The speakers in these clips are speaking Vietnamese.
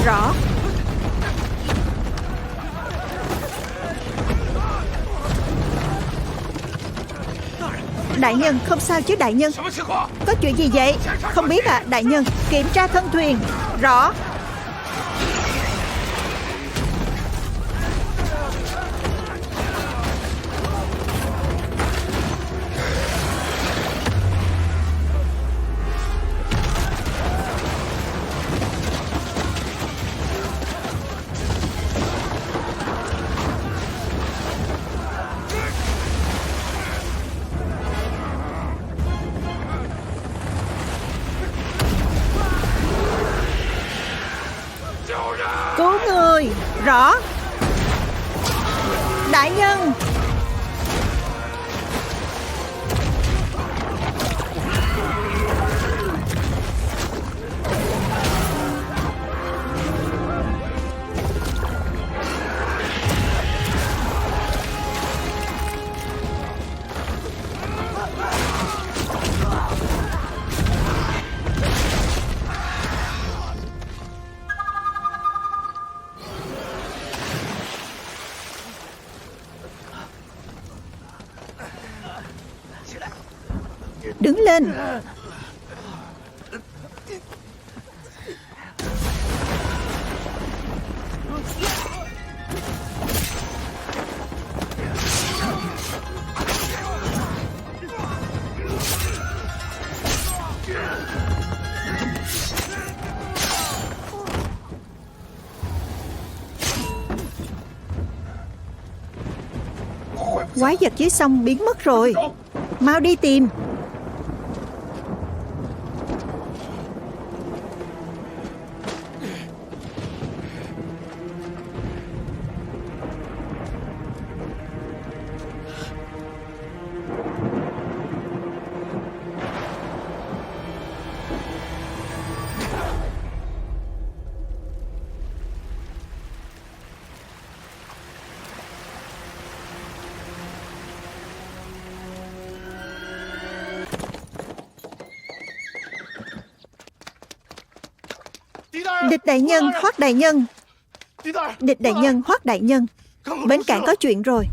Rõ. Đại nhân, không sao chứ đại nhân? Có chuyện gì vậy? Không biết ạ, đại nhân. Kiểm tra thân thuyền. Rõ. Cứu người. Rõ. Đại nhân. Đứng lên. Quái vật dưới sông biến mất rồi. Mau đi tìm. Địch đại nhân, Hoắc đại nhân. Địch đại nhân, Hoắc đại nhân. Bến cảng có chuyện rồi.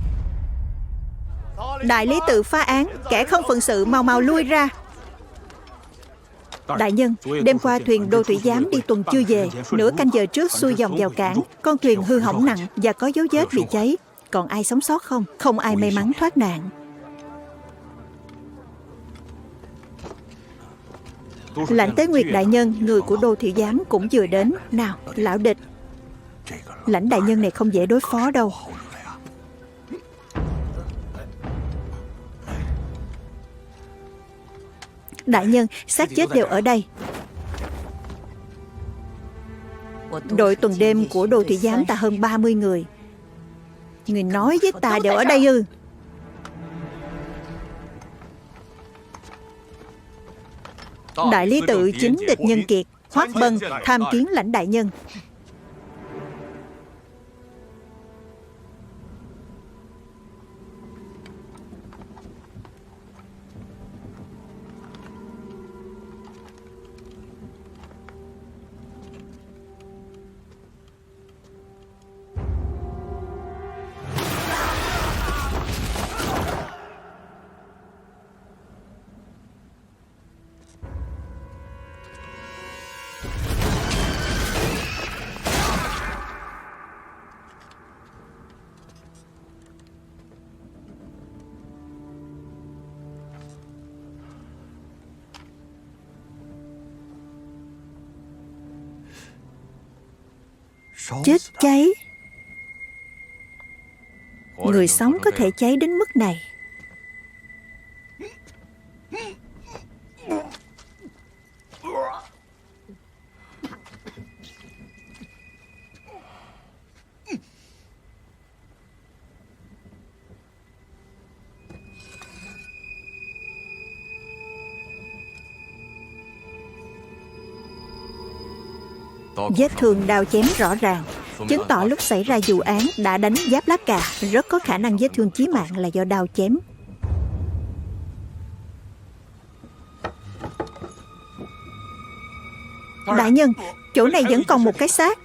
Đại lý tự phá án, kẻ không phận sự mau mau lui ra. Đại nhân, đêm qua thuyền Đô Thủy Giám đi tuần chưa về. Nửa canh giờ trước xuôi dòng vào cảng. Con thuyền hư hỏng nặng và có dấu vết bị cháy. Còn ai sống sót không? Không ai may mắn thoát nạn. Lãnh Tế Nguyệt đại nhân, người của Đô Thủy Giám cũng vừa đến. Nào, lão địch. Lãnh đại nhân này không dễ đối phó đâu. Đại nhân, xác chết đều ở đây. Đội tuần đêm của Đô Thủy Giám ta hơn 30 người. Người nói với ta đều ở đây ư? Đại lý tự chính địch nhân kiệt, Hoắc Bân tham kiến lãnh đại nhân. Chết cháy. Người sống có thể cháy đến mức này. Vết thương đao chém rõ ràng, chứng tỏ lúc xảy ra vụ án đã đánh Giáp Lá Cà. Rất có khả năng vết thương chí mạng là do đao chém. Đại nhân, chỗ này vẫn còn một cái xác.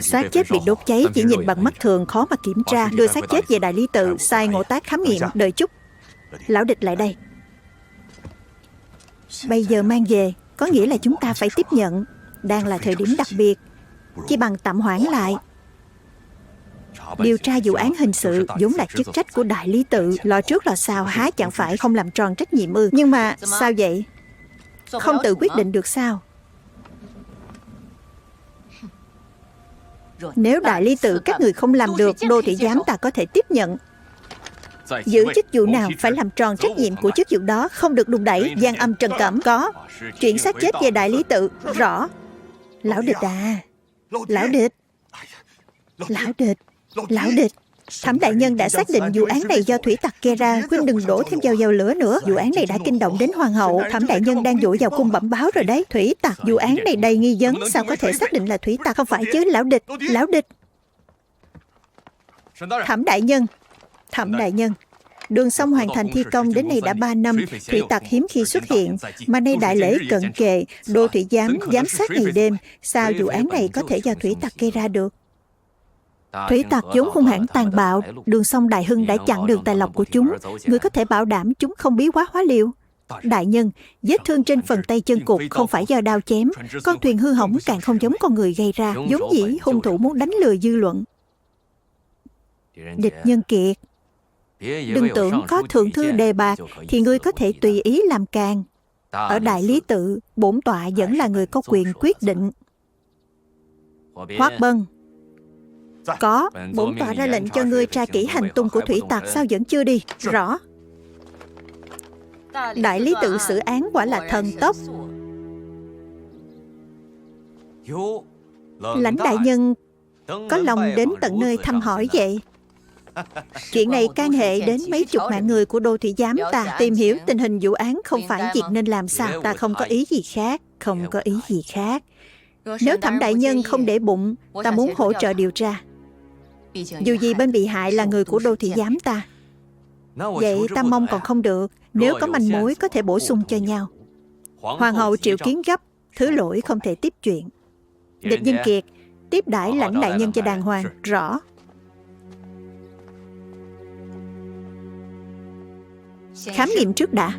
Xác chết bị đốt cháy chỉ nhìn bằng mắt thường khó mà kiểm tra. Đưa xác chết về Đại Lý Tự, sai Ngộ Tác khám nghiệm. Đợi chút. Lão Địch lại đây. Bây giờ mang về có nghĩa là chúng ta phải tiếp nhận. Đang là thời điểm đặc biệt, chỉ bằng tạm hoãn lại. Điều tra vụ án hình sự vốn là chức trách của Đại Lý Tự. Lo trước lo sau há chẳng phải không làm tròn trách nhiệm ư? Nhưng mà sao vậy? Không tự quyết định được sao? Nếu Đại Lý Tự các người không làm được, đô thị giám ta có thể tiếp nhận. Giữ chức vụ nào phải làm tròn trách nhiệm của chức vụ đó, không được đùn đẩy. Giang Âm Trần Cẩm có. Chuyển xác chết về Đại Lý Tự. Rõ. Lão Địch à. Lão Địch. Lão Địch. Lão Địch. Thẩm đại nhân đã xác định vụ án này do thủy tặc gây ra. Huynh đừng đổ thêm dầu vào lửa nữa. Vụ án này đã kinh động đến hoàng hậu. Thẩm đại nhân đang dội vào cung bẩm báo rồi đấy. Thủy tặc, vụ án này đầy nghi vấn. Sao có thể xác định là thủy tặc? Không phải chứ. Lão Địch. Lão Địch. Thẩm đại nhân. Thẩm đại nhân. Đường sông hoàn thành thi công đến nay đã 3 năm. Thủy tặc hiếm khi xuất hiện. Mà nay đại lễ cận kề, đô thị giám sát ngày đêm. Sao vụ án này có thể do thủy tặc gây ra được? Thủy tặc vốn hung hãn tàn bạo. Đường sông Đại Hưng đã chặn đường tài lộc của chúng. Người có thể bảo đảm chúng không bí quá hóa liều? Đại nhân, vết thương trên phần tay chân cụt không phải do đao chém. Con thuyền hư hỏng càng không giống con người gây ra. Vốn dĩ hung thủ muốn đánh lừa dư luận. Địch Nhân Kiệt, đừng tưởng có thượng thư đề bạt thì ngươi có thể tùy ý làm càng. Ở Đại Lý Tự, bổn tọa vẫn là người có quyền quyết định. Hoắc Bân. Có, bổn tọa ra lệnh cho ngươi tra kỹ hành tung của thủy tặc. Sao vẫn chưa đi? Rõ. Đại Lý Tự xử án quả là thần tốc. Lãnh đại nhân có lòng đến tận nơi thăm hỏi vậy. Chuyện này can hệ đến mấy chục mạng người của đô thị giám ta. Tìm hiểu tình hình vụ án không phải việc nên làm sao? Ta không có ý gì khác. Không có ý gì khác. Nếu Thẩm đại nhân không để bụng, ta muốn hỗ trợ điều tra. Dù gì bên bị hại là người của đô thị giám ta. Vậy ta mong còn không được. Nếu có manh mối có thể bổ sung cho nhau. Hoàng hậu triệu kiến gấp, thứ lỗi không thể tiếp chuyện. Địch Nhân Kiệt, tiếp đãi lãnh đại nhân cho đàng hoàng. Rõ. Khám nghiệm trước đã.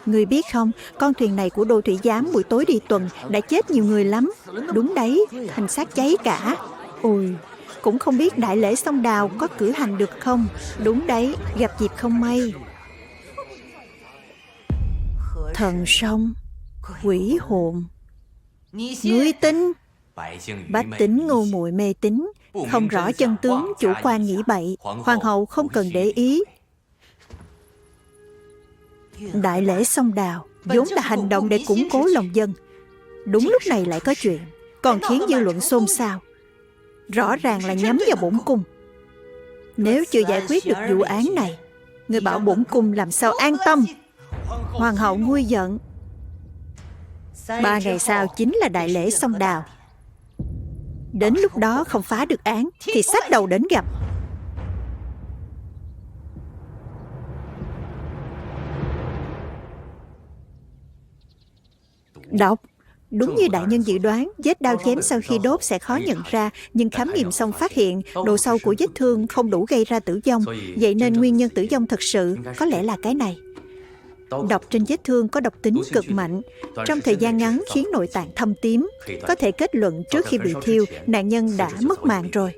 Người biết không, con thuyền này của đô thủy giám buổi tối đi tuần đã chết nhiều người lắm. Đúng đấy, thành xác cháy cả. Ôi, cũng không biết đại lễ sông Đào có cử hành được không. Đúng đấy, gặp dịp không may. Thần sông, quỷ hồn. Ngươi tin? Bách tính ngu muội mê tín, không rõ chân tướng, chủ quan nghĩ bậy. Hoàng hậu không cần để ý. Đại lễ sông Đào vốn là hành động để củng cố lòng dân. Đúng lúc này lại có chuyện, còn khiến dư luận xôn xao. Rõ ràng là nhắm vào bổn cung. Nếu chưa giải quyết được vụ án này, người bảo bổn cung làm sao an tâm? Hoàng hậu nguôi giận. 3 ngày sau chính là đại lễ sông Đào. Đến lúc đó không phá được án thì xách đầu đến gặp. Độc. Đúng như đại nhân dự đoán, vết đao chém sau khi đốt sẽ khó nhận ra, nhưng khám nghiệm xong phát hiện độ sâu của vết thương không đủ gây ra tử vong. Vậy nên nguyên nhân tử vong thật sự có lẽ là cái này. Độc trên vết thương có độc tính cực mạnh, trong thời gian ngắn khiến nội tạng thâm tím. Có thể kết luận trước khi bị thiêu, nạn nhân đã mất mạng rồi.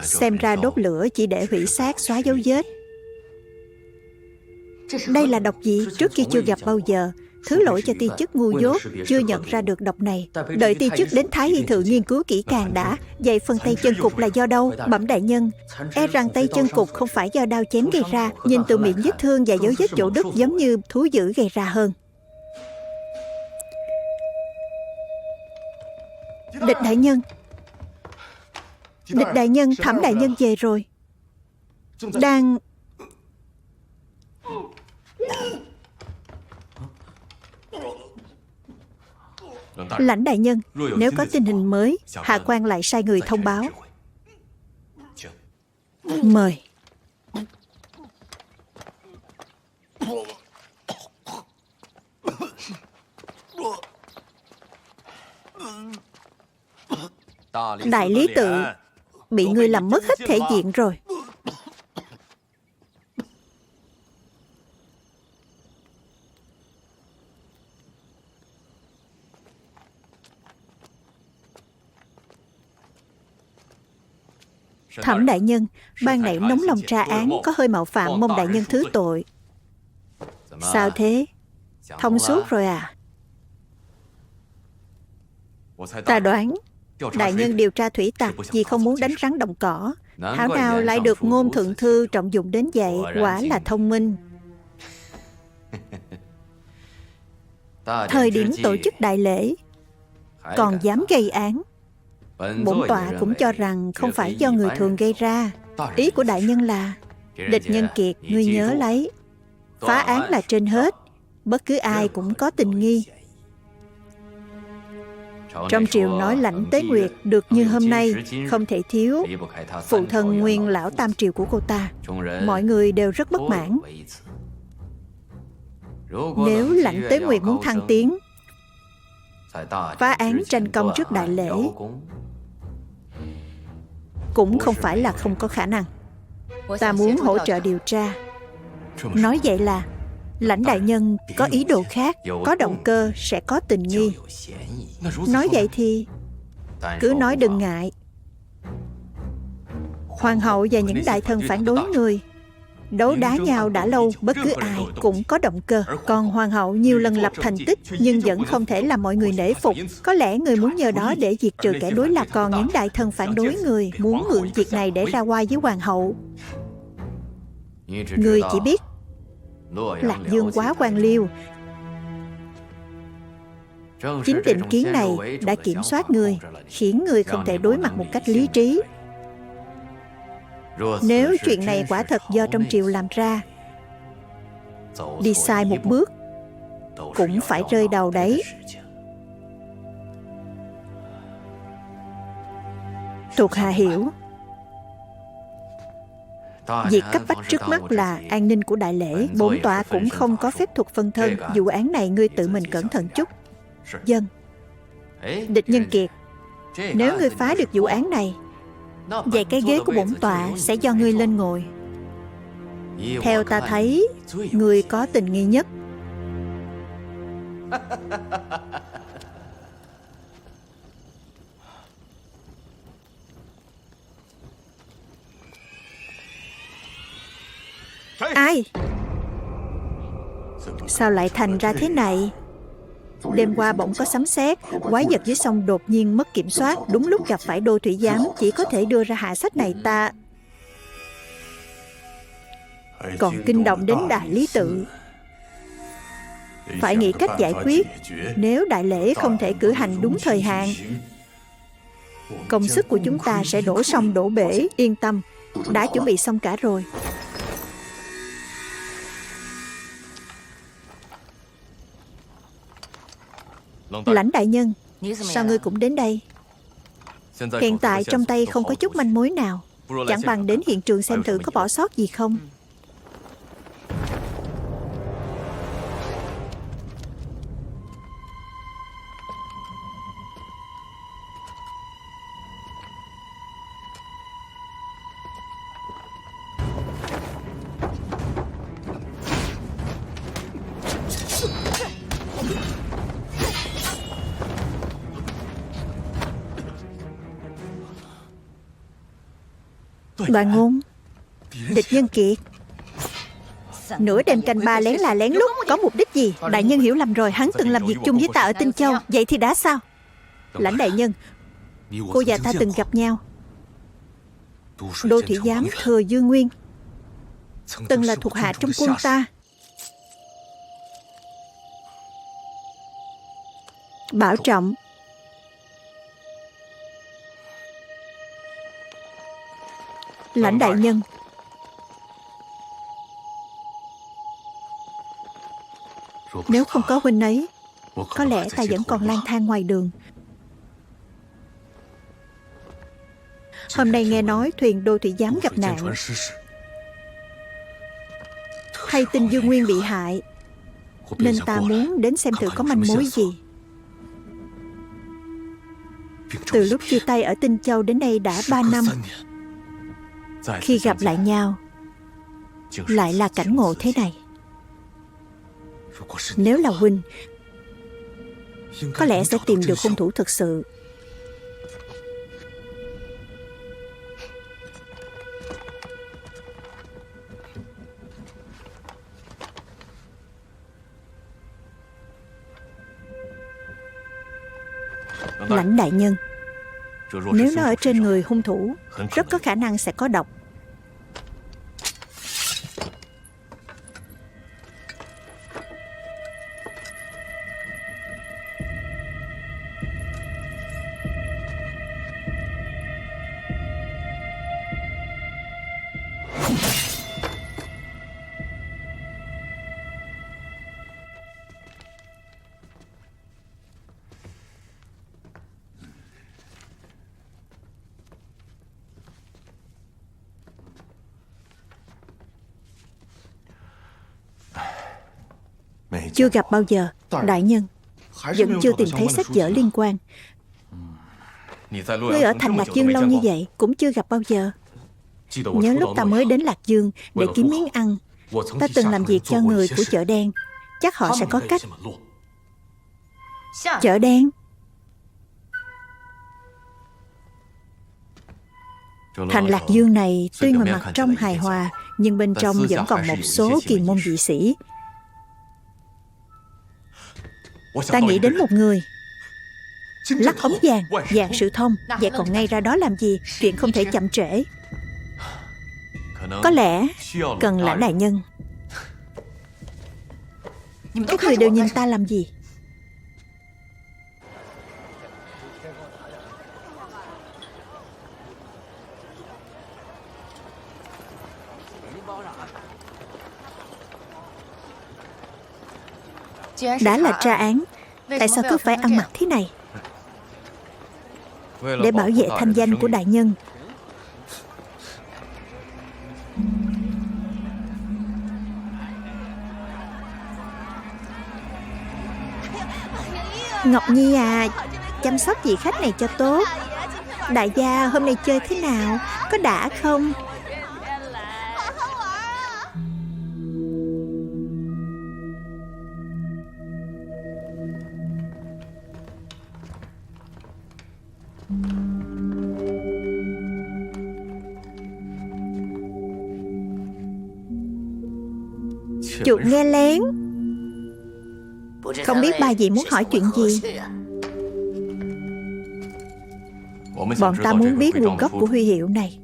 Xem ra đốt lửa chỉ để hủy xác, xóa dấu vết. Đây là độc gì? Trước kia chưa gặp bao giờ. Thứ lỗi cho ti chức ngu dốt, chưa nhận ra được độc này. Đợi ti chức đến Thái Y Thự nghiên cứu kỹ càng đã. Vậy phần tay chân cụt là do đâu? Bẩm đại nhân, e rằng tay chân cụt không phải do đao chém gây ra. Nhìn từ miệng vết thương và dấu vết chỗ đứt giống như thú dữ gây ra hơn. Địch đại nhân. Địch đại nhân, Thẩm đại nhân về rồi. Đang... Lãnh đại nhân, nếu có tình hình mới, hạ quan lại sai người thông báo. Mời. Đại lý tự bị ngươi làm mất hết thể diện rồi. Thẩm đại nhân, ban nãy nóng lòng tra án có hơi mạo phạm, mong đại nhân thứ tội. Sao thế? Thông suốt rồi à? Ta đoán đại nhân điều tra thủy tặc vì không muốn đánh rắn động cỏ, thảo nào lại được Ngôn thượng thư trọng dụng đến vậy. Quả là thông minh. Thời điểm tổ chức đại lễ còn dám gây án. Bổn tọa cũng cho rằng không phải do người thường gây ra. Ý của đại nhân là địch nhân kiệt, ngươi nhớ lấy, phá án là trên hết. Bất cứ ai cũng có tình nghi. Trong triều nói Lãnh Tế Nguyệt được như hôm nay không thể thiếu phụ thân nguyên lão tam triều của cô ta. Mọi người đều rất bất mãn. Nếu Lãnh Tế Nguyệt muốn thăng tiến, phá án tranh công trước đại lễ cũng không phải là không có khả năng. Ta muốn hỗ trợ điều tra. Nói vậy là Lãnh đại nhân có ý đồ khác, có động cơ sẽ có tình nghi. Nói vậy thì cứ nói đừng ngại. Hoàng hậu và những đại thần phản đối người đấu đá nhau đã lâu, bất cứ ai cũng có động cơ. Còn hoàng hậu nhiều lần lập thành tích nhưng vẫn không thể làm mọi người nể phục. Có lẽ người muốn nhờ đó để diệt trừ kẻ đối lập. Còn những đại thần phản đối người muốn mượn việc này để ra oai với hoàng hậu. Người chỉ biết Lạc Dương quá quan liêu. Chính định kiến này đã kiểm soát người, khiến người không thể đối mặt một cách lý trí. Nếu chuyện này quả thật do trong triều làm ra, đi sai một bước cũng phải rơi đầu đấy. Thuộc hạ hiểu. Việc cấp bách trước mắt là an ninh của đại lễ. Bổn tọa cũng không có phép thuật phân thân. Vụ án này ngươi tự mình cẩn thận chút. Dân. Địch nhân kiệt, nếu ngươi phá được vụ án này, vậy cái ghế của bổn tọa sẽ do ngươi lên ngồi. Theo ta thấy, ngươi có tình nghi nhất. Ai? Sao lại thành ra thế này? Đêm qua bỗng có sấm sét, quái vật dưới sông đột nhiên mất kiểm soát. Đúng lúc gặp phải Đô Thủy Giám, chỉ có thể đưa ra hạ sách này. Ta còn kinh động đến đại lý tự, phải nghĩ cách giải quyết. Nếu đại lễ không thể cử hành đúng thời hạn, công sức của chúng ta sẽ đổ sông đổ bể. Yên tâm, đã chuẩn bị xong cả rồi. Lãnh đại nhân, sao ngươi cũng đến đây? Hiện tại trong tay không có chút manh mối nào. Chẳng bằng đến hiện trường xem thử có bỏ sót gì không. Đoàn Ngôn, địch nhân kiệt. Nửa đêm canh ba lén là lén lút, có mục đích gì? Đại nhân hiểu lầm rồi, hắn từng làm việc chung với ta ở Tinh Châu. Vậy thì đã sao? Lãnh đại nhân, cô và ta từng gặp nhau. Đô Thủy Giám Thừa Dư Nguyên từng là thuộc hạ trong quân ta. Bảo trọng. Lãnh đại nhân, nếu không có huynh ấy, có lẽ ta vẫn còn lang thang ngoài đường. Hôm nay nghe nói thuyền Đô Thủy Giám gặp nạn, hay tin Dương Nguyên bị hại, nên ta muốn đến xem thử có manh mối gì. Từ lúc chia tay ở Tinh Châu đến nay đã 3 năm. Khi gặp lại nhau, lại là cảnh ngộ thế này. Nếu là huynh, có lẽ sẽ tìm được hung thủ thực sự. Lãnh đại nhân, nếu nó ở trên người hung thủ, rất có khả năng sẽ có độc. Chưa gặp bao giờ, đại nhân. Vẫn chưa tìm thấy sách vở liên quan. Ngươi ở thành Lạc Dương lâu như vậy, cũng chưa gặp bao giờ. Nhớ lúc ta mới đến Lạc Dương để kiếm miếng ăn, ta từng làm việc cho người của chợ đen. Chắc họ sẽ có cách. Chợ đen? Thành Lạc Dương này tuy ngoài mặt trong hài hòa, nhưng bên trong vẫn còn một số kỳ môn dị sĩ. Ta nghĩ đến một người. Lắc ống vàng, vàng sự thông. Vậy còn ngay ra đó làm gì? Chuyện không thể chậm trễ. Có lẽ cần Lãnh đại nhân. Các người đều nhìn ta làm gì? Đã là tra án, tại sao cứ phải ăn mặc thế này? Để bảo vệ thanh danh của đại nhân. Ngọc Nhi à, chăm sóc vị khách này cho tốt. Đại gia hôm nay chơi thế nào? Có đã không? Chuột nghe lén. Không biết ba dì muốn hỏi chuyện gì? Bọn ta muốn biết nguồn gốc của huy hiệu này.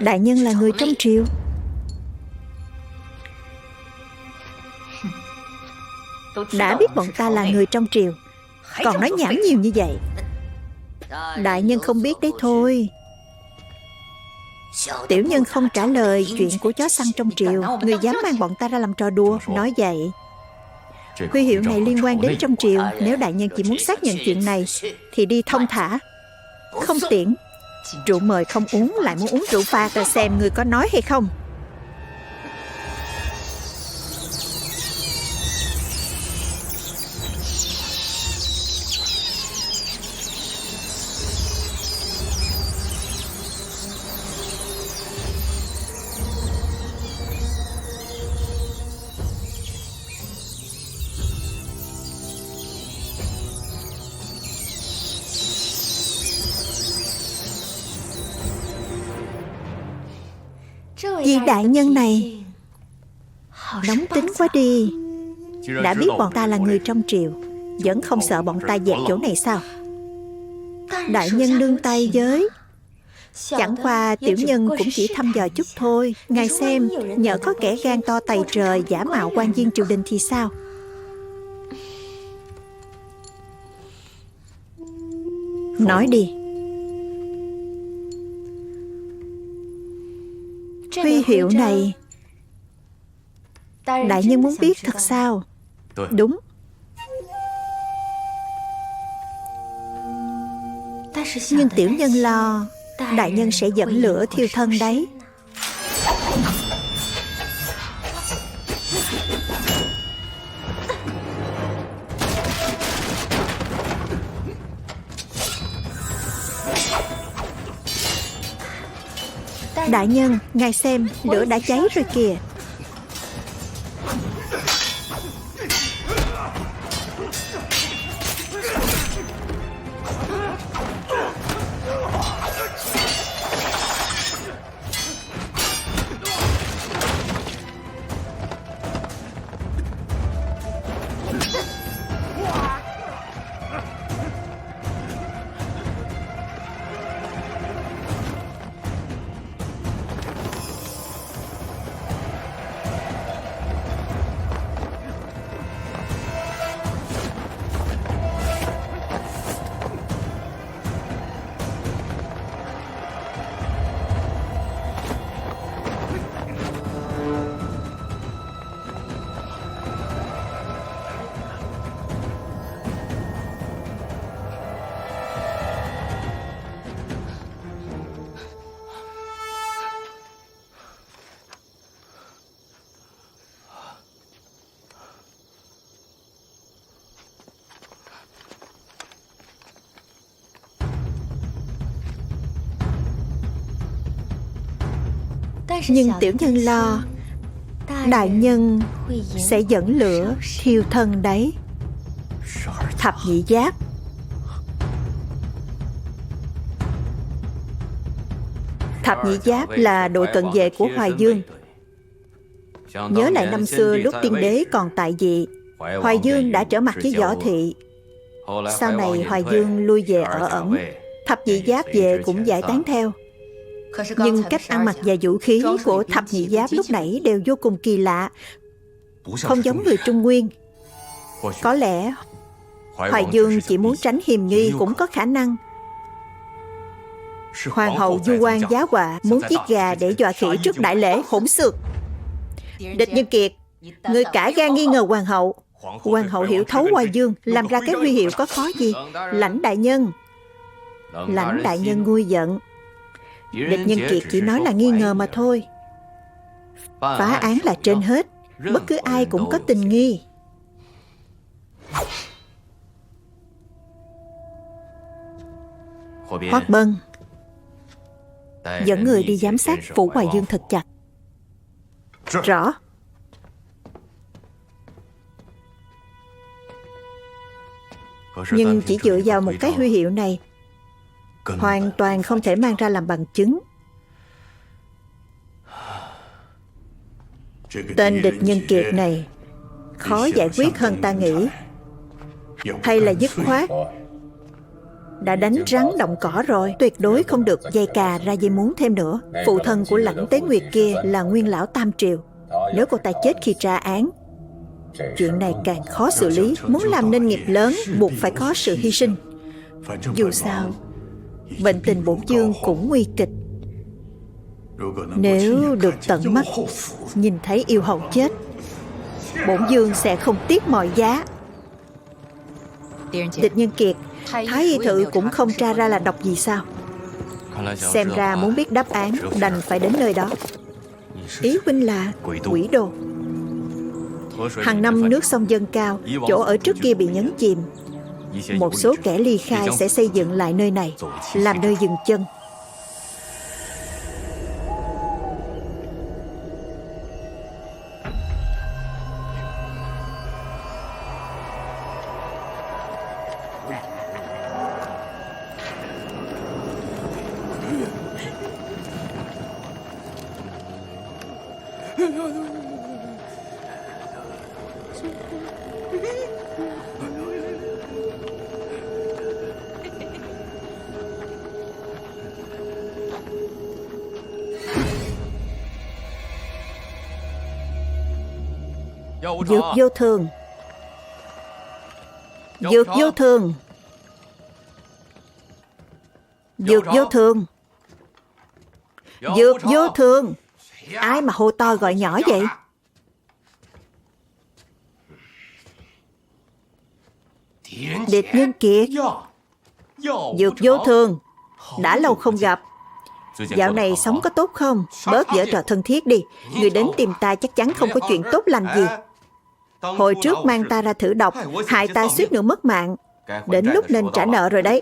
Đại nhân là người trong triều. Đã biết bọn ta là người trong triều, còn nói nhảm nhiều như vậy. Đại nhân không biết đấy thôi. Tiểu nhân không trả lời chuyện của chó săn trong triều. Người dám mang bọn ta ra làm trò đùa. Nói vậy. Huy hiệu này liên quan đến trong triều. Nếu đại nhân chỉ muốn xác nhận chuyện này thì đi thông thả. Không tiện. Rượu mời không uống, lại muốn uống rượu pha. Rồi xem người có nói hay không. Vị đại nhân này nóng tính quá đi. Đã biết bọn ta là người trong triều, vẫn không sợ bọn ta dẹp chỗ này sao? Đại nhân nương tay với. Chẳng qua tiểu nhân cũng chỉ thăm dò chút thôi. Ngài xem, nhỡ có kẻ gan to tày trời giả mạo quan viên triều đình thì sao? Nói đi. Huy hiệu này đại nhân muốn biết thật sao? Đúng. Nhưng tiểu nhân lo đại nhân sẽ dẫn lửa thiêu thân đấy. Đại nhân, ngài xem, lửa đã cháy rồi kìa. Nhưng tiểu nhân lo đại nhân sẽ dẫn lửa thiêu thân đấy. Thập nhị giáp. Thập nhị giáp là đội cận vệ của Hoài Dương. Nhớ lại năm xưa lúc tiên đế còn tại vị, Hoài Dương đã trở mặt với Võ Thị. Sau này Hoài Dương lui về ở ẩn, thập nhị giáp về cũng giải tán theo. Nhưng cách ăn mặc và vũ khí của thập nhị giáp lúc nãy đều vô cùng kỳ lạ, không giống người Trung Nguyên. Có lẽ Hoài Dương chỉ muốn tránh hiềm nghi cũng có khả năng. Hoàng hậu du quan giá họa muốn giết gà để dọa khỉ trước đại lễ, hỗn xược. Địch Nhân Kiệt, người cả gan nghi ngờ hoàng hậu. Hoàng hậu hiểu thấu Hoài Dương, làm ra cái huy hiệu có khó gì. Lãnh đại nhân. Lãnh đại nhân nguôi giận. Địch Nhân Kiệt chỉ nói là nghi ngờ mà thôi. Phá án là trên hết, bất cứ ai cũng có tình nghi. Hoắc Bân dẫn người đi giám sát phủ Hoài Dương thật chặt. Rõ. Nhưng chỉ dựa vào một cái huy hiệu này hoàn toàn không thể mang ra làm bằng chứng. Tên Địch Nhân Kiệt này khó giải quyết hơn ta nghĩ. Hay là dứt khoát đã đánh rắn động cỏ rồi, tuyệt đối không được dây cà ra dây muốn thêm nữa. Phụ thân của Lãnh Tế Nguyệt kia là nguyên lão Tam Triều. Nếu cô ta chết khi tra án, chuyện này càng khó xử lý. Muốn làm nên nghiệp lớn, buộc phải có sự hy sinh. Dù sao, bệnh tình bổn dương cũng nguy kịch. Nếu được tận mắt nhìn thấy yêu hậu chết, bổn dương sẽ không tiếc mọi giá. Địch Nhân Kiệt, Thái y thự cũng không tra ra là độc gì sao? Xem ra muốn biết đáp án đành phải đến nơi đó. Ý huynh là quỷ đồ. Hàng năm nước sông dâng cao, chỗ ở trước kia bị nhấn chìm. Một số kẻ ly khai sẽ xây dựng lại nơi này, làm nơi dừng chân. Dược vô thường. Dược vô thường. Dược vô thường. Dược vô thường. Ai mà hô to gọi nhỏ vậy? Địch Nhân Kiệt. Dược vô thường. Đã lâu không gặp. Dạo này sống có tốt không? Bớt giở trò thân thiết đi. Người đến tìm ta chắc chắn không có chuyện tốt lành gì. Hồi trước mang ta ra thử độc, hại ta suýt nữa mất mạng. Đến lúc nên trả nợ rồi đấy.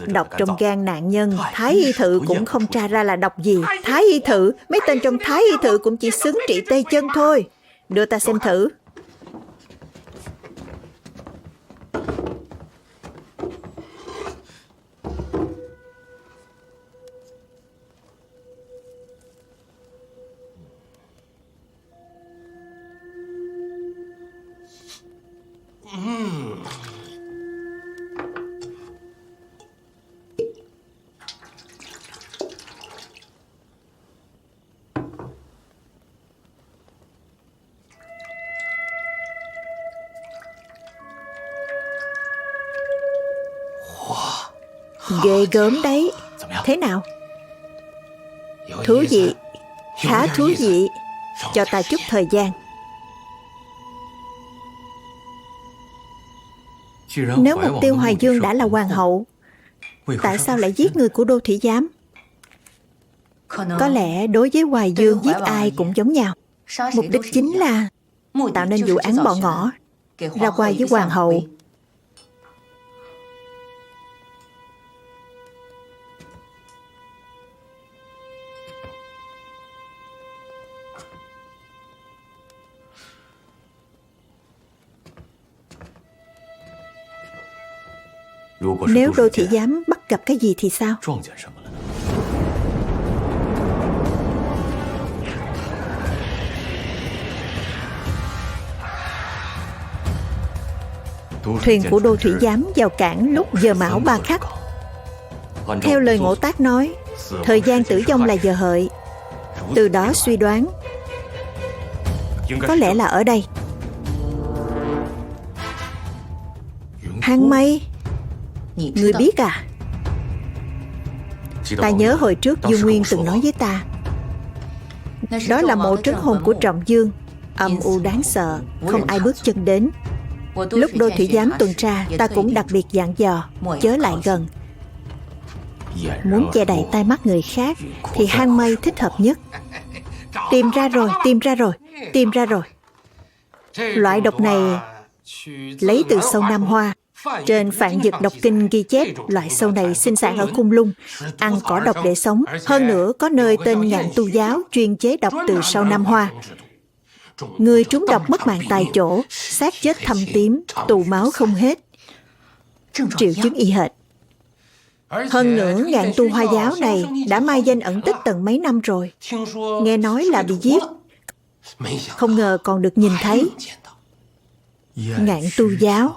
Độc trong gan nạn nhân, Thái y thự cũng không tra ra là độc gì. Thái y thự, mấy tên trong Thái y thự cũng chỉ xứng trị tay chân thôi. Đưa ta xem thử. Ghê gớm đấy. Thế nào? Thú vị. Khá thú vị. Cho ta chút thời gian. Nếu mục tiêu Hoài Dương đã là hoàng hậu, tại sao lại giết người của Đô Thủy Giám? Có lẽ đối với Hoài Dương giết ai cũng giống nhau. Mục đích chính là tạo nên vụ án bỏ ngỏ, ra qua với hoàng hậu. Nếu Đô Thị Giám bắt gặp cái gì thì sao? Thuyền của Đô Thủy Giám vào cảng lúc giờ Mão 3 khắc. Theo lời Ngộ Tác nói, thời gian tử vong là giờ hợi. Từ đó suy đoán, có lẽ là ở đây. Hang Mây, ngươi biết à? Ta nhớ hồi trước Dương Nguyên từng nói với ta, đó là mộ trấn hồn của Trọng Dương, âm u đáng sợ, không ai bước chân đến. Lúc Đô Thủy Giám tuần tra, ta cũng đặc biệt dặn dò chớ lại gần. Muốn che đậy tai mắt người khác thì hang Mây thích hợp nhất. Tìm ra rồi, tìm ra rồi, tìm ra rồi. Loại độc này lấy từ sâu Nam Hoa. Trên Phạn Dực Độc Kinh ghi chép loại sâu này sinh sản ở Cung Lung, ăn cỏ độc để sống. Hơn nữa có nơi tên Ngạn Tu Giáo chuyên chế độc từ sâu Nam Hoa. Người trúng độc mất mạng tại chỗ, xác chết thâm tím, tụ máu không hết. Triệu chứng y hệt. Hơn nữa Ngạn Tu Hoa Giáo này đã mai danh ẩn tích tận mấy năm rồi. Nghe nói là bị giết, không ngờ còn được nhìn thấy. Ngạn Tu Giáo.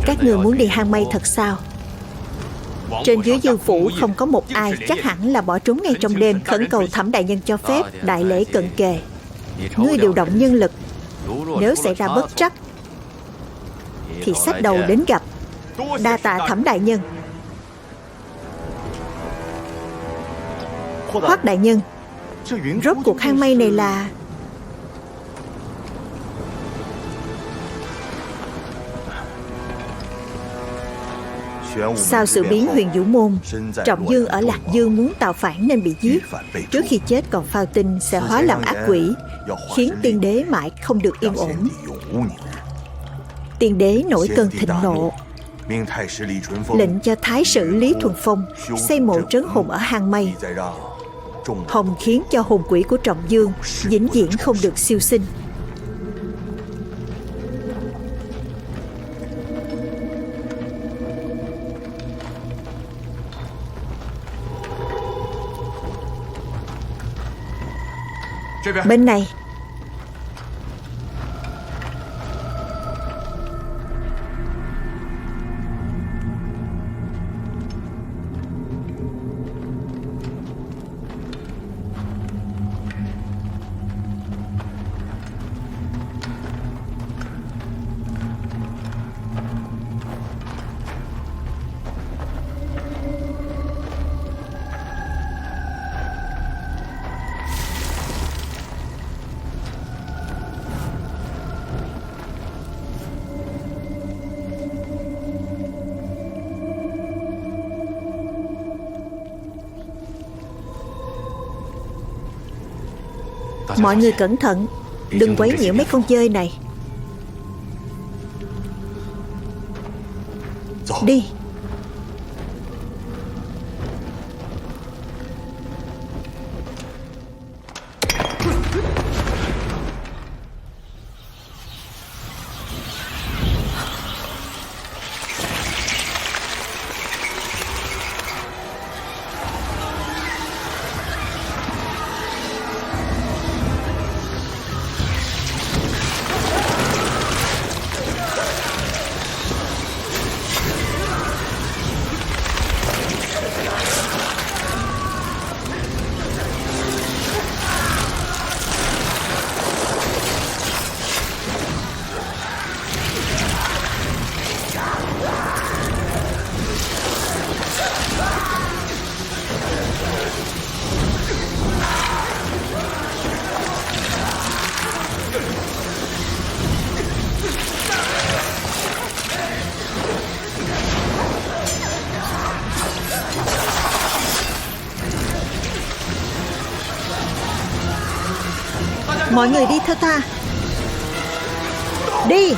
Các người muốn đi hang Mây thật sao? Trên dưới Dương phủ không có một ai, chắc hẳn là bỏ trốn ngay trong đêm. Khẩn cầu Thẩm đại nhân cho phép, đại lễ cận kề. Ngươi điều động nhân lực, nếu xảy ra bất trắc thì xách đầu đến gặp. Đa tạ Thẩm đại nhân. Hoắc đại nhân, rốt cuộc hang Mây này là... Sau sự biến Huyền Vũ Môn, Trọng Dương ở Lạc Dương muốn tạo phản nên bị giết. Trước khi chết còn phao tin sẽ hóa làm ác quỷ, khiến tiên đế mãi không được yên ổn. Tiên đế nổi cơn thịnh nộ, lệnh cho thái sử Lý Thuần Phong xây mộ trấn hồn ở hang Mây, hòng khiến cho hồn quỷ của Trọng Dương vĩnh viễn không được siêu sinh. Bên này. Mọi người cẩn thận, đừng quấy nhiễu mấy con dơi này. Đi. Mọi người đi thơ tha. Đi.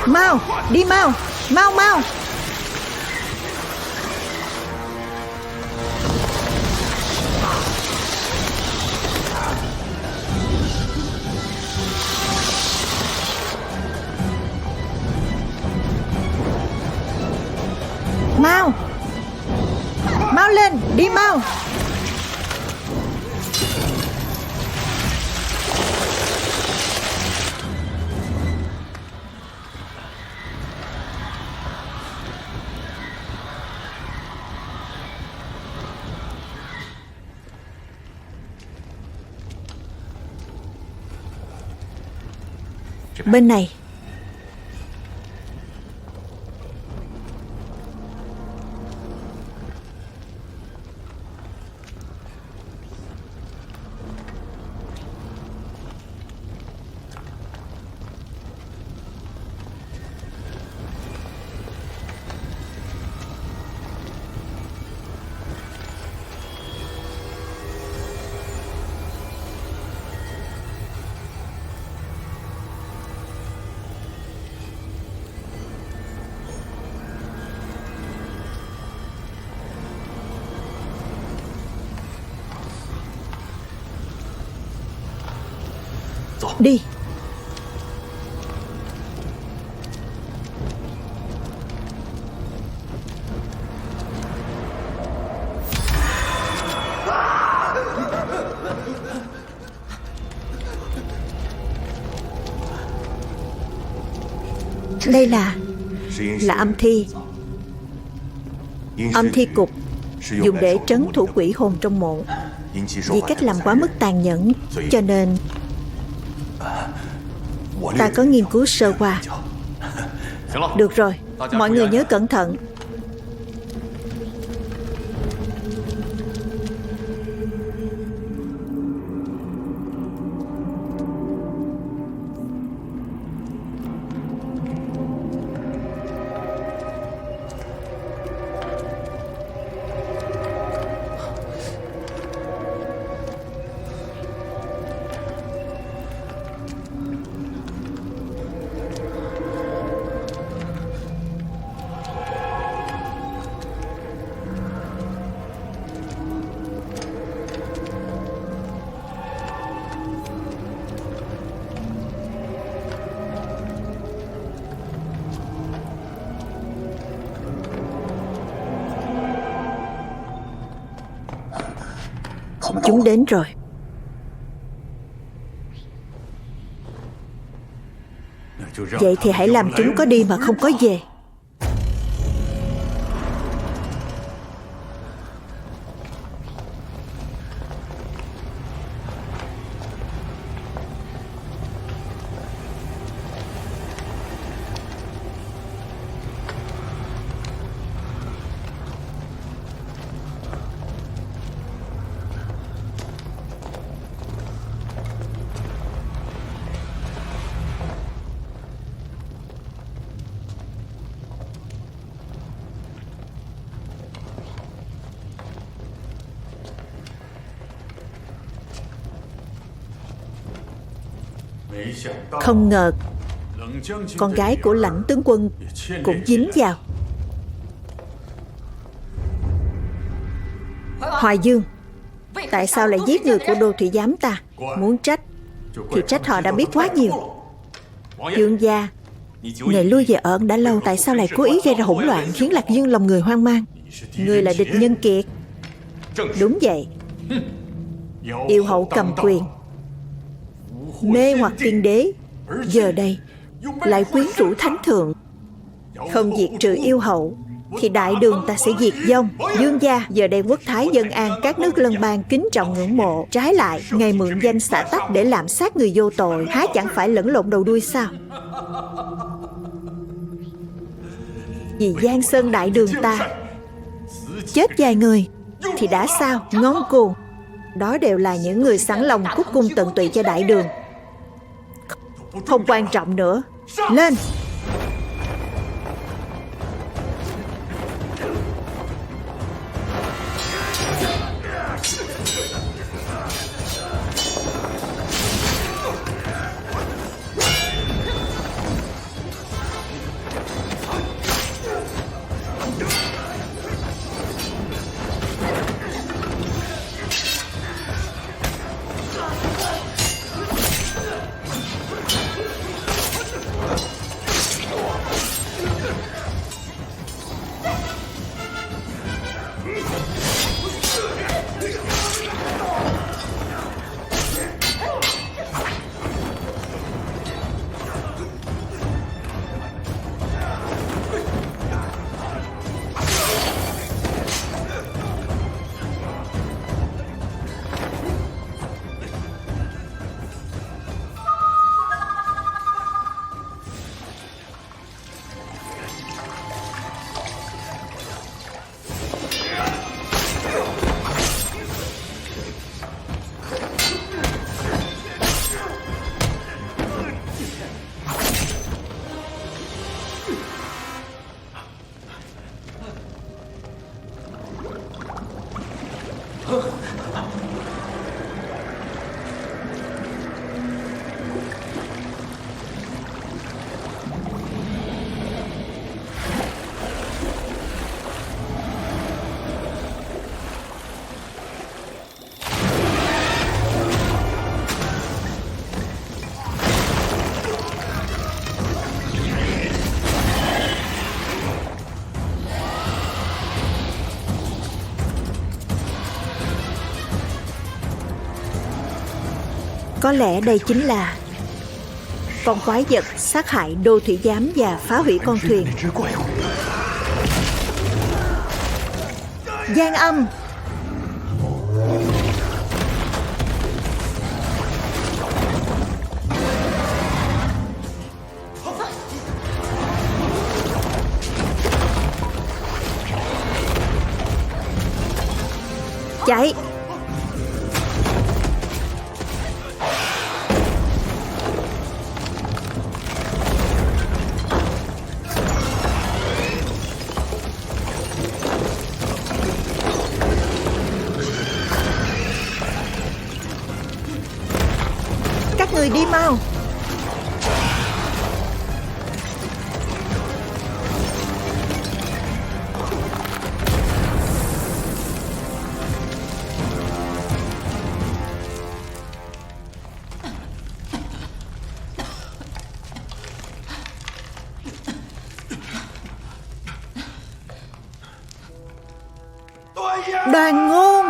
Mau, đi mau, mau mau. Mau. Mau lên, đi mau. Bên này. Đi. Đây là âm thi. Âm thi cục dùng để trấn thủ quỷ hồn trong mộ. Vì cách làm quá mức tàn nhẫn, cho nên ta có nghiên cứu sơ qua. Được rồi, mọi người nhớ cẩn thận. Chúng đến rồi. Vậy thì hãy làm chúng có đi mà không có về. Không ngờ con gái của Lãnh tướng quân cũng dính vào. Hoài Dương, tại sao lại giết người của Đô Thị Giám ta? Muốn trách thì trách họ đã biết quá nhiều. Dương gia, người lui về ở đã lâu, tại sao lại cố ý gây ra hỗn loạn, khiến Lạc Dương lòng người hoang mang? Người là địch nhân kiệt. Đúng vậy. Yêu hậu cầm quyền, mê hoặc tiên đế, giờ đây lại quyến rũ thánh thượng. Không diệt trừ yêu hậu thì đại đường ta sẽ diệt vong. Dương gia, giờ đây quốc thái dân an, các nước lân bang kính trọng ngưỡng mộ. Trái lại, ngài mượn danh xả tắc để lạm sát người vô tội, há chẳng phải lẫn lộn đầu đuôi sao? Vì Giang Sơn đại đường ta chết vài người thì đã sao? Ngông cuồng. Đó đều là những người sẵn lòng cúc cung tận tụy cho đại đường. Không quan trọng nữa. Lên! Có lẽ đây chính là con quái vật sát hại Đô Thủy Giám và phá hủy con thuyền. Giang Âm! Chạy! Các người đi mau! Đoàn Ngôn!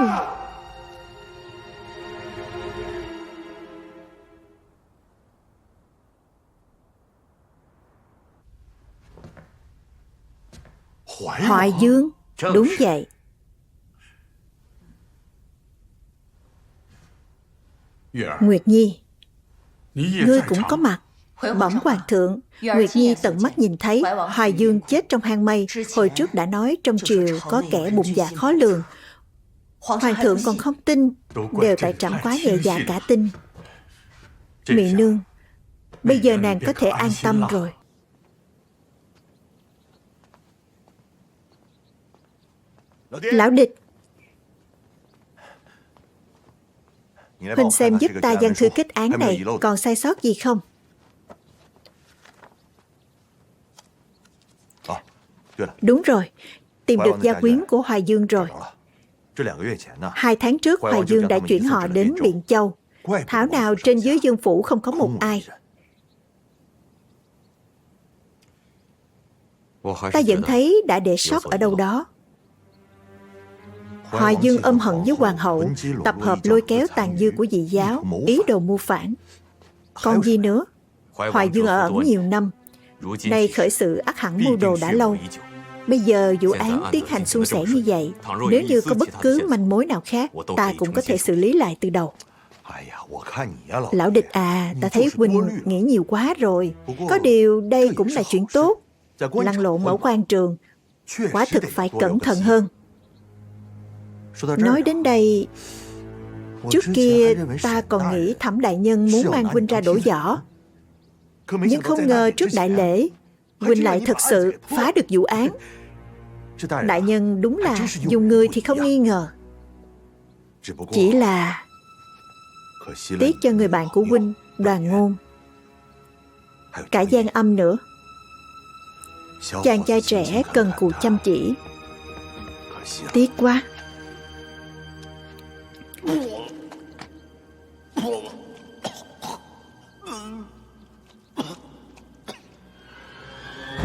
Hoài Dương, đúng vậy. Nguyệt Nhi, ngươi cũng có mặt. Bẩm hoàng thượng, Nguyệt Nhi tận mắt nhìn thấy Hoài Dương chết trong hang mây. Hồi trước đã nói trong triều có kẻ bụng dạ khó lường. Hoàng thượng còn không tin, đều tại trẫm quá nhẹ dạ cả tin. Mị nương, bây giờ nàng có thể an tâm rồi. Lão địch, huynh xem giúp ta văn thư kết án này còn sai sót gì không? Đúng rồi, tìm được gia quyến của Hoài Dương rồi. 2 tháng trước, Hoài Dương đã chuyển họ đến Biện Châu. Thảo nào trên dưới Dương phủ không có một ai. Ta vẫn thấy đã để sót ở đâu đó. Hoài Dương âm hận với hoàng hậu, tập hợp lôi kéo tàn dư của dị giáo, ý đồ mưu phản. Còn gì nữa? Hoài Dương ở ẩn nhiều năm, nay khởi sự ắt hẳn mưu đồ đã lâu. Bây giờ vụ án tiến hành suôn sẻ như vậy, nếu như có bất cứ manh mối nào khác, ta cũng có thể xử lý lại từ đầu. Lão Địch à, ta thấy huynh nghĩ nhiều quá rồi. Có điều đây cũng là chuyện tốt. Lăn lộn ở quan trường, quả thực phải cẩn thận hơn. Nói đến đây, trước kia ta còn nghĩ Thẩm đại nhân muốn mang huynh ra đổ võ, nhưng không ngờ trước đại lễ huynh lại thật sự phá được vụ án. Đại nhân đúng là dùng người thì không nghi ngờ. Chỉ là tiếc cho người bạn của huynh, Đoàn Ngôn, cả Giang Âm nữa. Chàng trai trẻ cần cù chăm chỉ. Tiếc quá.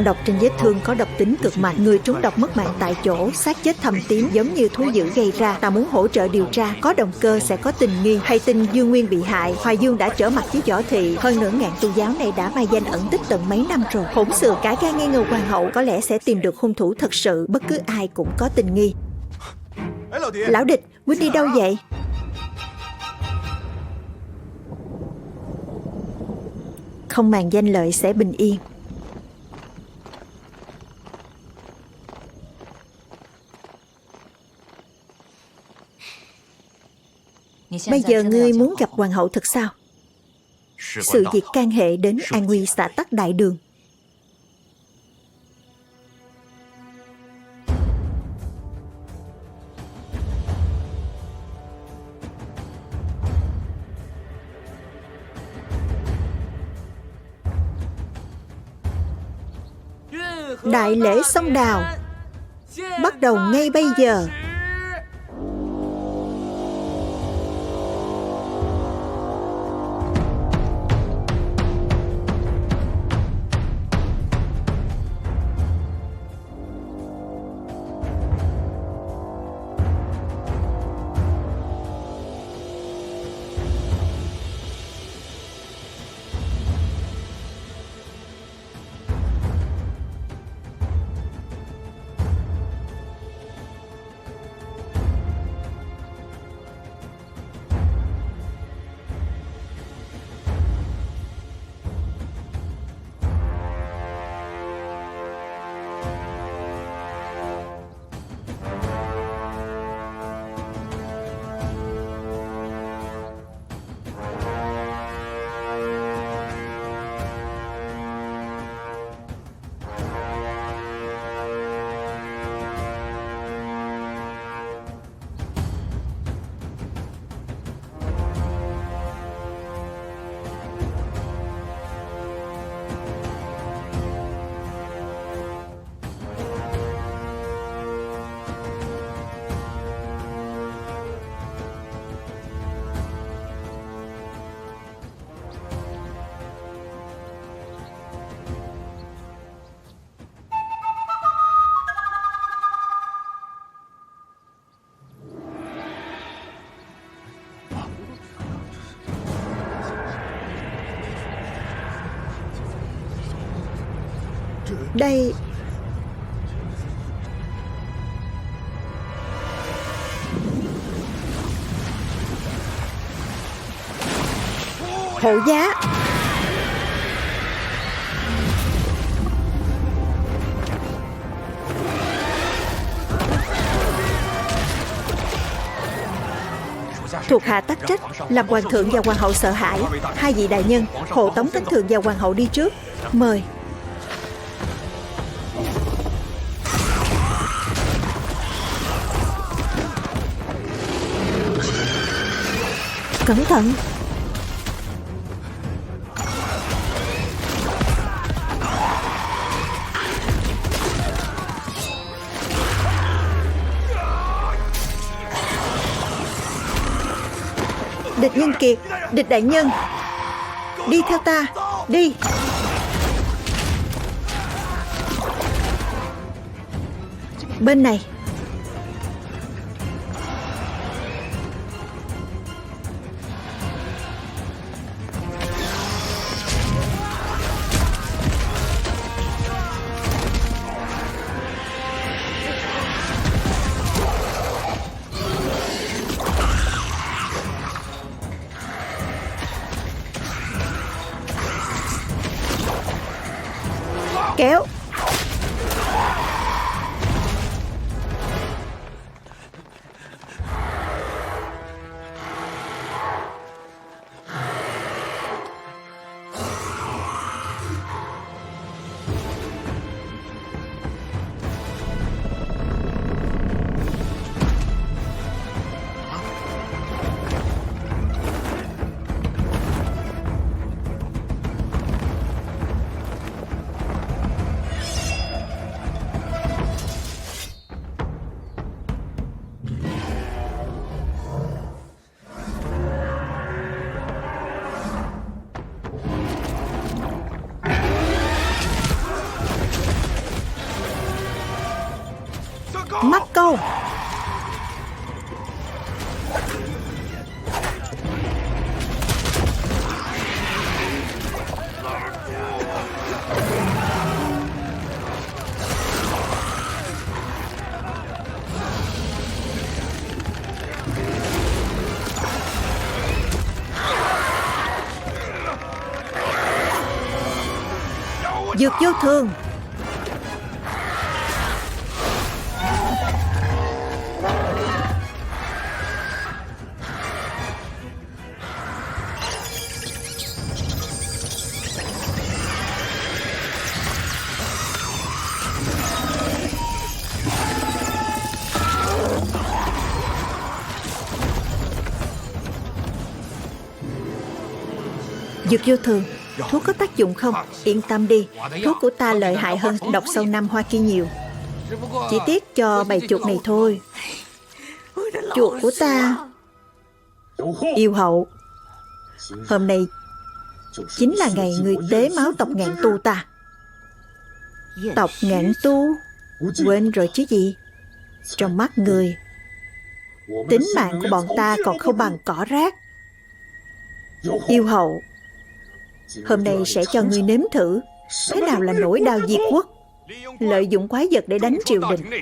Độc trên vết thương có độc tính cực mạnh. Người trúng độc mất mạng tại chỗ, xác chết thâm tím giống như thú dữ gây ra. Ta muốn hỗ trợ điều tra, có động cơ sẽ có tình nghi. Hay tin Dương Nguyên bị hại, Hoài Dương đã trở mặt với Võ Thị. Hơn nữa ngạn tu giáo này đã mai danh ẩn tích tận mấy năm rồi. Hỗn xược cả gan nghi ngờ hoàng hậu, có lẽ sẽ tìm được hung thủ thật sự. Bất cứ ai cũng có tình nghi. Lão Địch, huynh đi đâu vậy? Không màng danh lợi sẽ bình yên. Bây giờ ngươi muốn gặp hoàng hậu thật sao? Sự việc can hệ đến an nguy xã tắc đại đường. Đại lễ sông Đào bắt đầu ngay bây giờ. Đây hộ giá. Thuộc hạ tắc trách làm hoàng thượng và hoàng hậu sợ hãi. Hai vị đại nhân hộ tống thánh thượng và hoàng hậu đi trước. Mời. Cẩn thận. Địch Nhân Kiệt, Địch đại nhân, đi theo ta, đi. Bên này. Kéo. Mắc câu. Dược vô thường. Dược vô thường, thuốc có tác dụng không? Yên tâm đi, thuốc của ta lợi hại hơn độc sâu Nam Hoa kia nhiều. Chỉ tiếc cho bầy chuột này thôi. Chuột của ta. Yêu hậu, hôm nay chính là ngày người tế máu tộc Ngạn Tu ta. Tộc Ngạn Tu? Quên rồi chứ gì. Trong mắt người, tính mạng của bọn ta còn không bằng cỏ rác. Yêu hậu, hôm nay sẽ cho ngươi nếm thử thế nào là nổi đao diệt quốc. Lợi dụng quái vật để đánh triều đình.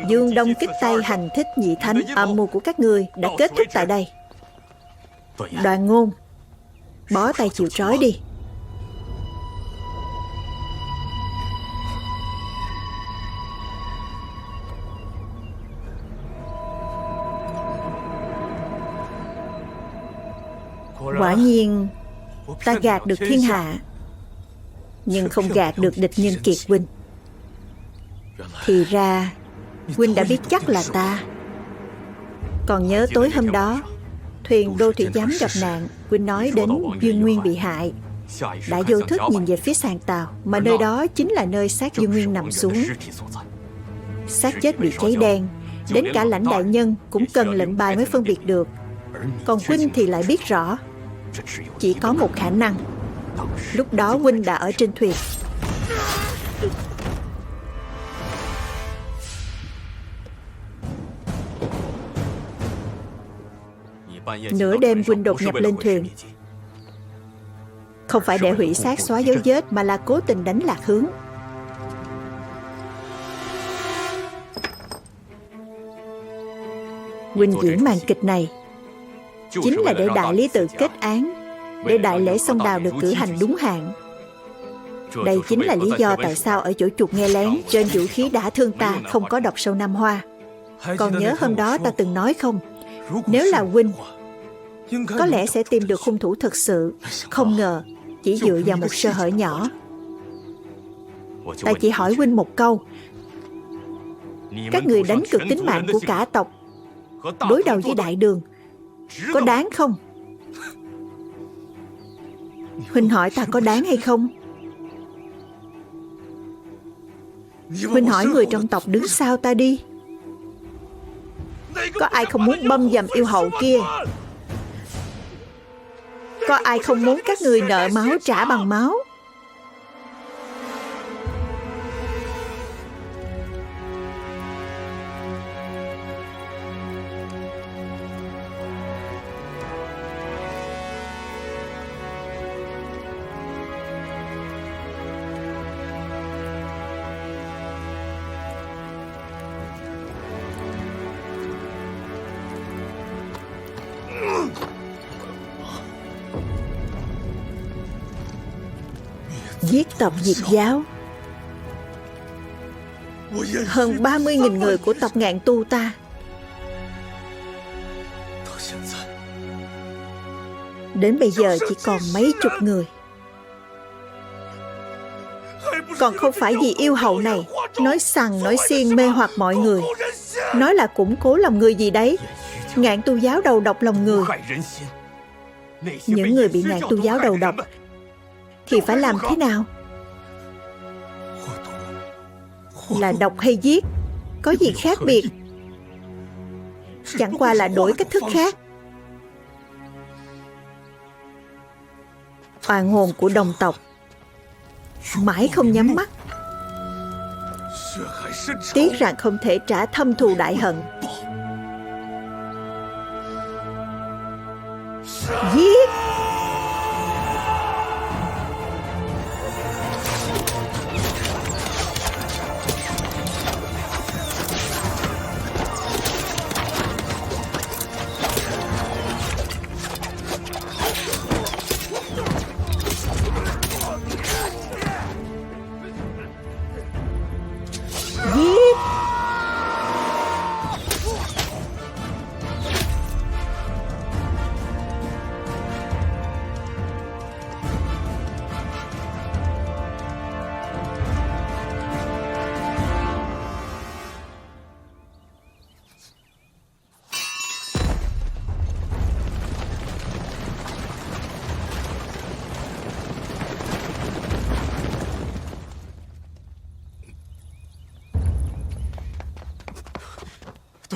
Dương Đông kích Tây hành thích nhị thánh, âm mưu của các ngươi đã kết thúc tại đây. Đoàn Ngôn, bó tay chịu trói đi. Quả nhiên ta gạt được thiên hạ, nhưng không gạt được Địch Nhân Kiệt huynh. Thì ra huynh đã biết chắc là ta. Còn nhớ tối hôm đó thuyền Đô Thị Giám gặp nạn, huynh nói đến Dương Nguyên bị hại. Đã vô thức nhìn về phía sàn tàu, mà nơi đó chính là nơi xác Dương Nguyên nằm xuống. Xác chết bị cháy đen, đến cả lãnh đại nhân cũng cần lệnh bài mới phân biệt được. Còn huynh thì lại biết rõ. Chỉ có một khả năng, lúc đó huynh đã ở trên thuyền. Nửa đêm huynh đột nhập lên thuyền, không phải để hủy xác xóa dấu vết, mà là cố tình đánh lạc hướng. Huynh diễn màn kịch này chính là để đại lý tự kết án, để đại lễ sông đào được cử hành đúng hạn. Đây chính là lý do tại sao ở chỗ chuột nghe lén trên vũ khí đã thương ta không có độc sâu Nam Hoa. Còn nhớ hôm đó ta từng nói không, nếu là huynh có lẽ sẽ tìm được hung thủ thật sự. Không ngờ chỉ dựa vào một sơ hở nhỏ. Ta chỉ hỏi huynh một câu, các người đánh cược tính mạng của cả tộc đối đầu với Đại Đường, có đáng không? Huynh hỏi ta có đáng hay không? Huynh hỏi người trong tộc đứng sau ta đi. Có ai không muốn băm dầm yêu hậu kia? Có ai không muốn các người nợ máu trả bằng máu? Giết tộc Diệt giáo. Hơn 30.000 người của tộc Ngạn Tu ta. Đến bây giờ chỉ còn mấy chục người. Còn không phải vì yêu hậu này nói sằng nói xiên mê hoặc mọi người, nói là củng cố lòng người gì đấy. Ngạn Tu giáo đầu độc lòng người. Những người bị Ngạn Tu giáo đầu độc thì phải làm thế nào? Là độc hay giết có gì khác biệt? Chẳng qua là đổi cách thức khác. Oan hồn của đồng tộc mãi không nhắm mắt. Tiếc rằng không thể trả thâm thù đại hận. Giết!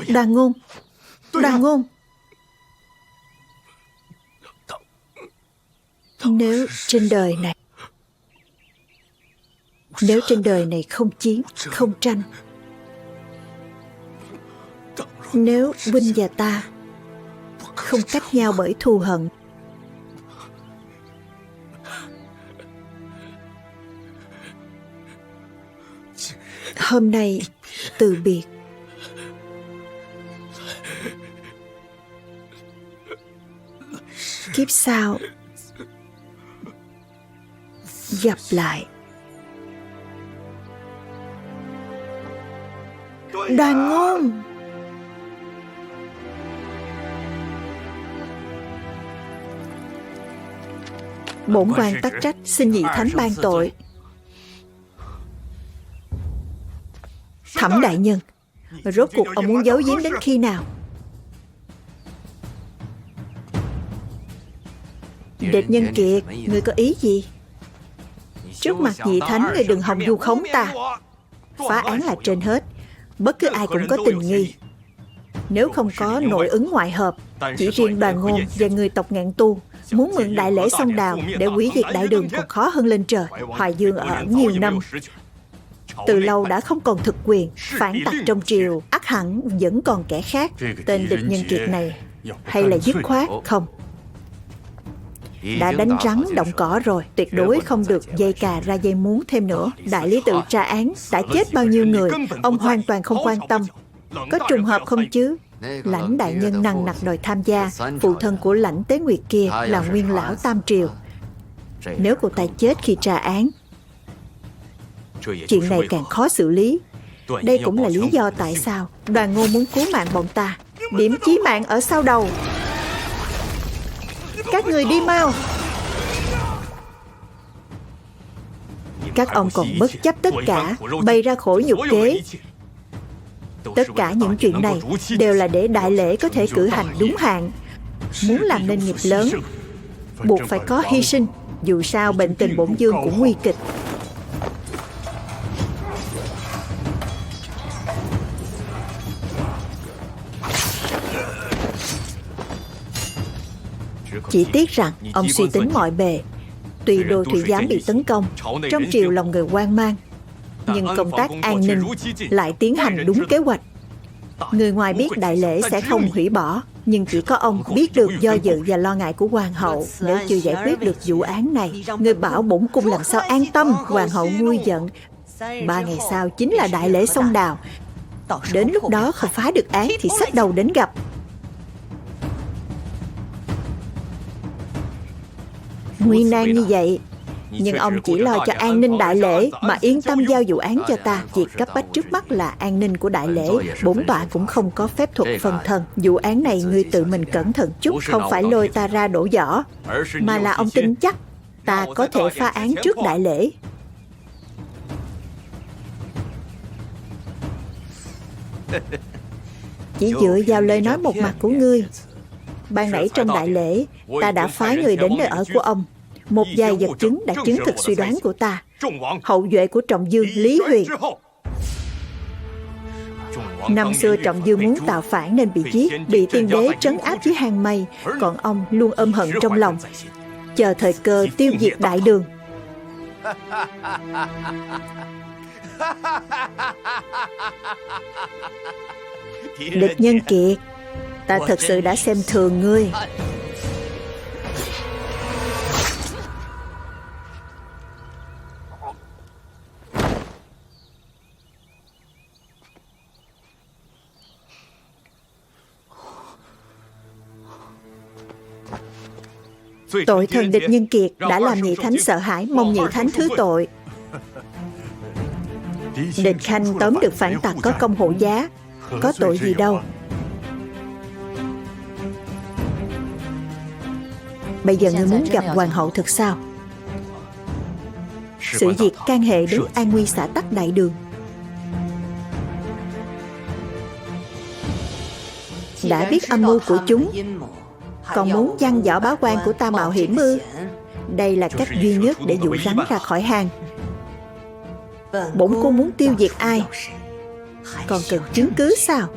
Đoàn Ngôn, Đoàn Ngôn. Nếu trên đời này không chiến, không tranh, nếu huynh và ta không cách nhau bởi thù hận, hôm nay từ biệt. Kiếp sau gặp lại. Đoàn Ngôn. Bổn quan tắc trách, xin nhị thánh ban tội. Thẩm đại nhân, rốt cuộc ông muốn giấu giếm đến khi nào? Địch Nhân Kiệt, ngươi có ý gì? Trước mặt nhị thánh, ngươi đừng hòng vu khống ta. Phá án là trên hết. Bất cứ ai cũng có tình nghi. Nếu không có nội ứng ngoại hợp, chỉ riêng Đoàn Ngôn và người tộc Ngạn Tu muốn mượn đại lễ sông Đào để hủy diệt đại đường còn khó hơn lên trời. Hoài Dương ở ẩn nhiều năm, từ lâu đã không còn thực quyền. Phản tặc trong triều ắt hẳn vẫn còn kẻ khác. Tên Địch Nhân Kiệt này hay là dứt khoát không? Đã đánh rắn động cỏ rồi, tuyệt đối không được dây cà ra dây muống thêm nữa. Đại lý tự tra án đã chết bao nhiêu người, ông hoàn toàn không quan tâm. Có trùng hợp không chứ? Lãnh đại nhân nằng nặc đòi tham gia. Phụ thân của Lãnh Tế Nguyệt kia là nguyên lão Tam Triều. Nếu cô ta chết khi tra án, chuyện này càng khó xử lý. Đây cũng là lý do tại sao Đoàn Ngôn muốn cứu mạng bọn ta. Điểm chí mạng ở sau đầu. Các người đi mau. Các ông còn bất chấp tất cả, bày ra khổ nhục kế. Tất cả những chuyện này đều là để đại lễ có thể cử hành đúng hạn. Muốn làm nên nghiệp lớn, buộc phải có hy sinh. Dù sao bệnh tình bổn vương cũng nguy kịch. Chỉ tiếc rằng ông suy tính mọi bề. Tuy đô thủy giám bị tấn công, trong triều lòng người hoang mang, nhưng công tác an ninh lại tiến hành đúng kế hoạch. Người ngoài biết đại lễ sẽ không hủy bỏ, nhưng chỉ có ông biết được do dự và lo ngại của hoàng hậu. Nếu chưa giải quyết được vụ án này, người bảo bổn cung làm sao an tâm. Hoàng hậu nguôi giận. 3 ngày sau chính là đại lễ sông Đào. Đến lúc đó không phá được án thì xách đầu đến gặp. Nguy nan như vậy, nhưng ông chỉ lo cho an ninh đại lễ mà yên tâm giao vụ án cho ta. Việc cấp bách trước mắt là an ninh của đại lễ. Bổn tọa cũng không có phép thuật phân thân. Vụ án này ngươi tự mình cẩn thận chút, không phải lôi ta ra đổ vỏ, mà là ông tin chắc ta có thể phá án trước đại lễ. Chỉ dựa vào lời nói một mặt của ngươi. Ban nãy trong đại lễ, ta đã phái người đến nơi ở của ông. Một vài vật chứng đã chứng thực suy đoán của ta. Hậu duệ của Trọng Dương Lý Huyền. Năm xưa Trọng Dương muốn tạo phản nên bị giết, bị tiên đế trấn áp dưới hang mây. Còn ông luôn ôm hận trong lòng, chờ thời cơ tiêu diệt đại đường. Địch Nhân Kiệt, ta thật sự đã xem thường ngươi. Tội thần Địch Nhân Kiệt đã làm Nhị Thánh sợ hãi, mong Nhị Thánh thứ tội. Địch Khanh tóm được phản tặc có công hộ giá, có tội gì đâu. Bây giờ ngươi muốn gặp hoàng hậu thực sao? Sự việc can hệ đến an nguy xã tắc đại đường. Đã biết âm mưu của chúng, còn muốn giăng võ bá quan của ta mạo hiểm ư? Đây là cách duy nhất để dụ rắn ra khỏi hang. Bổn cung muốn tiêu diệt ai, còn cần chứng cứ sao?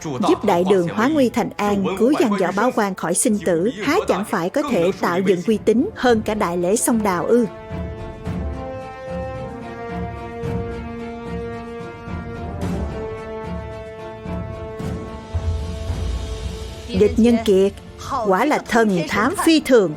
Giúp đại đường hóa nguy thành an, cứu giăng võ bá quan khỏi sinh tử, há chẳng phải có thể tạo dựng uy tín hơn cả đại lễ sông Đào ư? Địch Nhân Kiệt quả là thần thám phi thường.